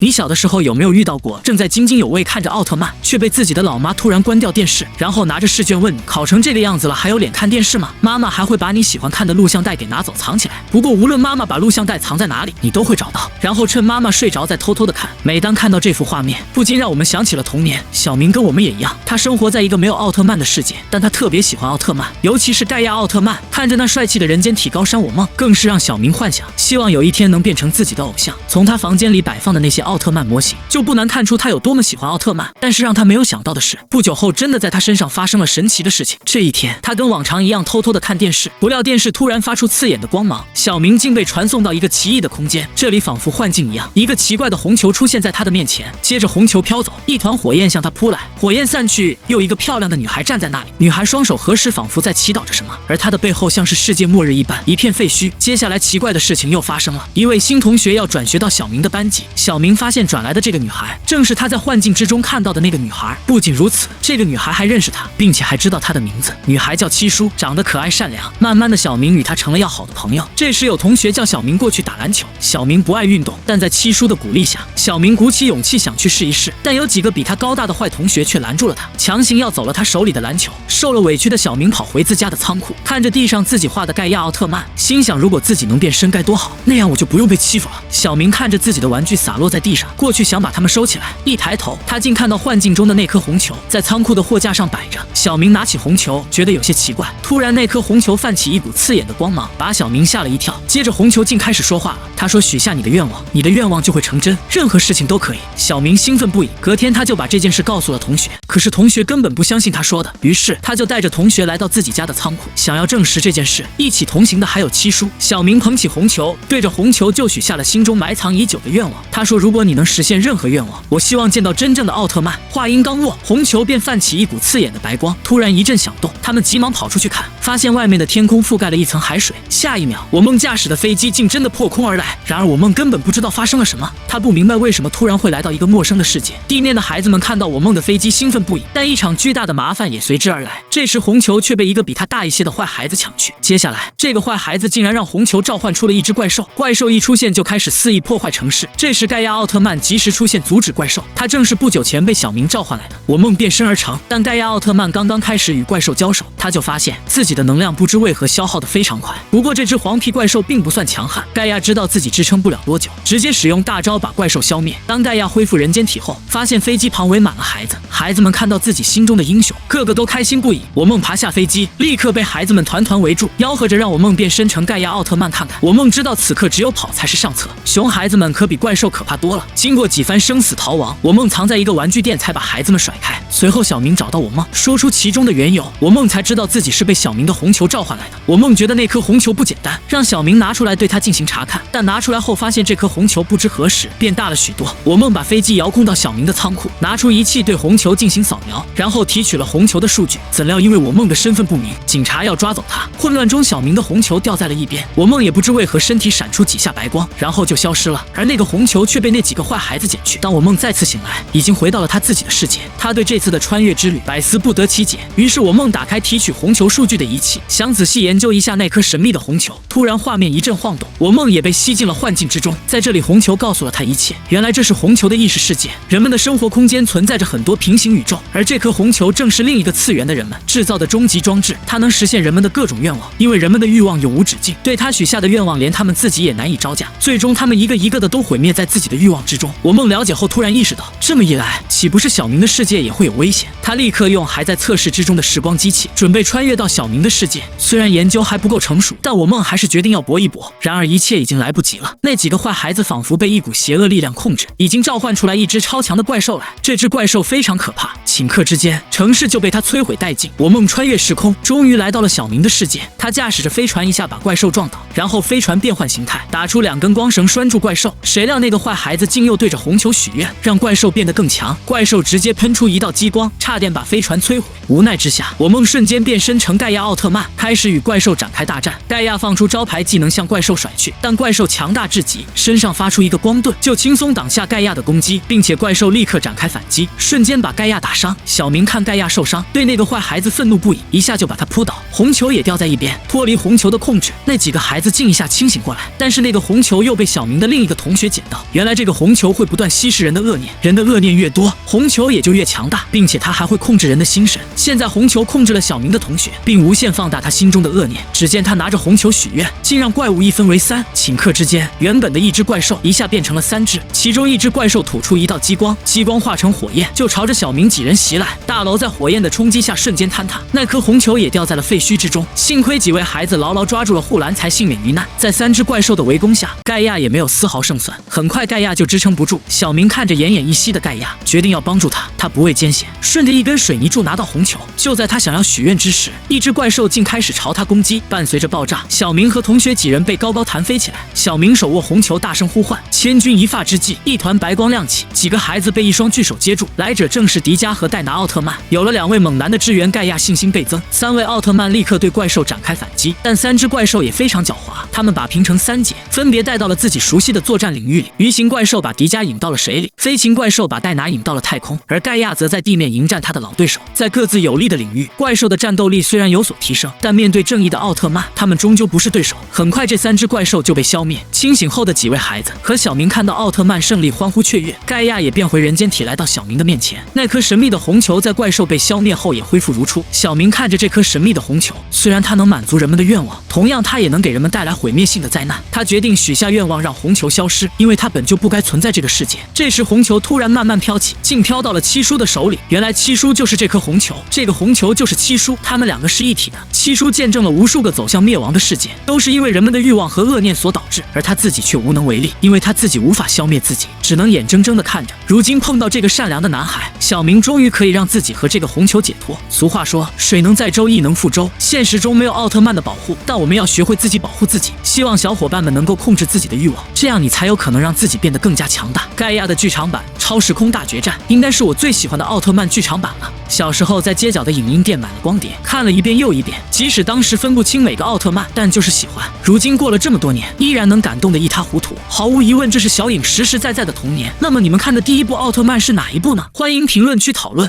你小的时候有没有遇到过正在津津有味看着奥特曼，却被自己的老妈突然关掉电视，然后拿着试卷问你考成这个样子了还有脸看电视吗？妈妈还会把你喜欢看的录像带给拿走藏起来。不过无论妈妈把录像带藏在哪里，你都会找到，然后趁妈妈睡着再偷偷的看。每当看到这幅画面，不禁让我们想起了童年。小明跟我们也一样，他生活在一个没有奥特曼的世界，但他特别喜欢奥特曼，尤其是盖亚奥特曼。看着那帅气的人间体高山我梦，更是让小明幻想，希望有一天能变成自己的偶像。从他房间里摆放的那些奥特曼模型，就不难看出他有多么喜欢奥特曼。但是让他没有想到的是，不久后真的在他身上发生了神奇的事情。这一天，他跟往常一样偷偷的看电视，不料电视突然发出刺眼的光芒，小明竟被传送到一个奇异的空间，这里仿佛幻境一样，一个奇怪的红球出现在他的面前，接着红球飘走，一团火焰向他扑来，火焰散去，又一个漂亮的女孩站在那里，女孩双手合十，仿佛在祈祷着什么，而她的背后像是世界末日一般，一片废墟。接下来奇怪的事情又发生了，一位新同学要转学到小明的班级，小明发现转来的这个女孩正是他在幻境之中看到的那个女孩。不仅如此，这个女孩还认识他，并且还知道他的名字。女孩叫七叔，长得可爱善良。慢慢的，小明与她成了要好的朋友。这时有同学叫小明过去打篮球，小明不爱运动，但在七叔的鼓励下，小明鼓起勇气想去试一试，但有几个比他高大的坏同学却拦住了他，强行要走了他手里的篮球。受了委屈的小明跑回自家的仓库，看着地上自己画的盖亚奥特曼，心想如果自己能变身该多好，那样我就不用被欺负了。小明看着自己的玩具洒落在地上，过去想把它们收起来，一抬头他竟看到幻境中的那颗红球在仓库的货架上摆着。小明拿起红球，觉得有些奇怪，突然那颗红球泛起一股刺眼的光芒，把小明吓了一跳。接着红球竟开始说话了，他说许下你的愿望，你的愿望就会成真，任何事情都可以。小明兴奋不已，隔天他就把这件事告诉了同学，可是同学根本不相信他说的，于是他就带着同学来到自己家的仓库，想要证实这件事。一起同行的还有七叔。小明捧起红球，对着红球就许下了心中埋藏已久的愿望。他说如果你能实现任何愿望，我希望见到真正的奥特曼。话音刚落，红球便泛起一股刺眼的白光，突然一阵响动，他们急忙跑出去看，发现外面的天空覆盖了一层海水。下一秒，我梦驾驶的飞机竟真的破空而来。然而我梦根本不知道发生了什么，他不明白为什么突然会来到一个陌生的世界。地面的孩子们看到我梦的飞机兴奋不已，但一场巨大的麻烦也随之而来。这时红球却被一个比他大一些的坏孩子抢去，接下来这个坏孩子竟然让红球召唤出了一只怪兽，怪兽一出现就开始肆意破坏城市。这时盖亚奥特曼及时出现阻止怪兽，他正是不久前被小明召唤来的。我梦变身而成，但盖亚奥特曼刚刚开始与怪兽交手，他就发现自己的能量不知为何消耗得非常快。不过这只黄皮怪兽并不算强悍，盖亚知道自己支撑不了多久，直接使用大招把怪兽消灭。当盖亚恢复人间体后，发现飞机旁围满了孩子，孩子们看到自己心中的英雄，个个都开心不已。我梦爬下飞机，立刻被孩子们团团围住，吆喝着让我梦变身成盖亚奥特曼看看。我梦知道此刻只有跑才是上策，熊孩子们可比怪兽可怕多了。经过几番生死逃亡，我梦藏在一个玩具店才把孩子们甩开。随后小明找到我梦，说出其中的缘由，我梦才知道自己是被小明的红球召唤来的。我梦觉得那颗红球不简单，让小明拿出来对他进行查看，但拿出来后发现这颗红球不知何时变大了许多。我梦把飞机遥控到小明的仓库，拿出仪器对红球进行扫描，然后提取了红球的数据。怎料因为我梦的身份不明，警察要抓走他，混乱中小明的红球掉在了一边。我梦也不知为何身体闪出几下白光，然后就消失了，而那个红球却被那几个坏孩子捡去。当我梦再次醒来，已经回到了他自己的世界，他对这次的穿越之旅百思不得其解。于是我梦打开提取红球数据的仪器，想仔细研究一下那颗神秘的红球。突然画面一阵晃动，我梦也被吸进了幻境之中。在这里红球告诉了他一切，原来这是红球的意识世界，人们的生活空间存在着很多平行宇宙，而这颗红球正是另一个次元的人们制造的终极装置，它能实现人们的各种愿望，因为人们的欲望永无止境，对他许下的愿望连他们自己也难以招架，最终他们一个一个的都毁灭在自己的欲望之中。我梦了解后突然意识到，这么一来岂不是小明的世界也会有危险？他立刻用还在测试之中的时光机器准备穿越到小明的世界，虽然研究还不够成熟，但我梦还是决定要搏一搏。然而一切已经来不及了，那几个坏孩子仿佛被一股邪恶力量控制，已经召唤出来一只超强的怪兽来。这只怪兽非常可怕，顷刻之间城市就被他摧毁殆尽。我梦穿越时空，终于来到了小明的世界，他驾驶着飞船一下把怪兽撞倒，然后飞船变换形态，打出2根光绳拴住怪兽。谁料那个坏孩子竟又对着红球许愿，让怪兽变得更强，怪兽直接喷出一道激光，差点把飞船摧毁。无奈之下，我梦瞬间变身成盖亚奥特曼，开始与怪兽展开大战。盖亚放出招牌技能向怪兽甩去，但怪兽强大至极，身上发出一个光盾，就轻松挡下盖亚的攻击，并且怪兽立刻展开反击，瞬间把盖亚打伤。小明看盖亚受伤，对那个坏孩子愤怒不已，一下就把他扑倒，红球也掉在一边，脱离红球的控制。那几个孩子竟一下清醒过来，但是那个红球又被小明的另一个同学捡到。原来这个红球会不断吸食人的恶念，人的恶念越多，红球也就越强大，并且它还会控制人的心神。现在红球控制了小明的同学，并无限放大他心中的恶念。只见他拿着红球许愿，竟让怪物一分为三。顷刻之间，原本的一只怪兽一下变成了3只，其中一只怪兽吐出一道激光，激光化成火焰，就朝着小明几人袭来。大楼在火焰的冲击下瞬间坍塌，那颗红球也掉在了废墟之中。幸亏几位孩子牢牢抓住了护栏，才幸免于难。在3只怪兽的围攻下，盖亚也没有丝毫胜算。很快，盖亚就支撑不住。小明看着奄奄一息的盖亚，决定要帮助他。他不畏艰险，顺着一根水泥柱拿到红球。就在他想要许愿之时，一只怪兽竟开始朝他攻击，伴随着爆炸，小明和同学几人被高高弹飞起来。小明手握红球，大声呼唤，千钧一发之际，一团白光亮起，几个孩子被一双巨手接住，来者正是迪迦和戴拿奥特曼。有了2位猛男的支援，盖亚信心倍增。3位奥特曼立刻对怪兽展开反击，但3只怪兽也非常狡猾，他们把平成3姐分别带到了自己熟悉的作战领域里。鱼形怪兽把迪迦引到了水里，飞禽怪兽把戴拿引到了太空，而盖亚则在地面迎战他的老对手。在各自有利的领域，怪兽的战斗力虽然有所提升，但面对正义的奥特曼，他们终究不是对手。很快，这3只怪兽就被消灭。清醒后的几位孩子和小明看到奥特曼胜利欢呼雀跃，盖亚也变回人间体来到小明的面前。那颗神秘的红球在怪兽被消灭后也恢复如初。小明看着这颗神秘的红球，虽然它能满足人们的愿望，同样它也能给人们带来毁灭性的灾难。他决定许下愿望，让红球消失，因为它本就不该存在这个世界。这时红球突然慢慢飘起，竟飘到了七叔的手里。原来七叔就是这颗红球，这个红球就是七叔，他们2个是一体的。七叔见证了无数个走向灭亡的世界，都是因为人们的欲望和恶念所导致，而他自己却无能为力，因为他自己无法消灭自己，只能眼睁睁地看着。如今碰到这个善良的男孩，小明终于可以让自己和这个红球解脱。俗话说，水能载舟，亦能覆舟。现实中没有奥特曼的保护，但我们要学会自己保护自己。希望小伙伴们能够控制自己的欲望，这样你才有可能让自己变得更加强大。盖亚的剧场版《超时空大决战》应该是我最喜欢的奥特曼剧场版了。小时候在街角的影音店买了光碟，看了一遍又一遍，即使当时分不清每个奥特曼，但就是喜欢。如今过了这么多年，依然能感动得一塌糊涂。毫无疑问，这是小影实实在在的童年。那么你们看的第一部奥特曼是哪一部呢？欢迎评论区讨论。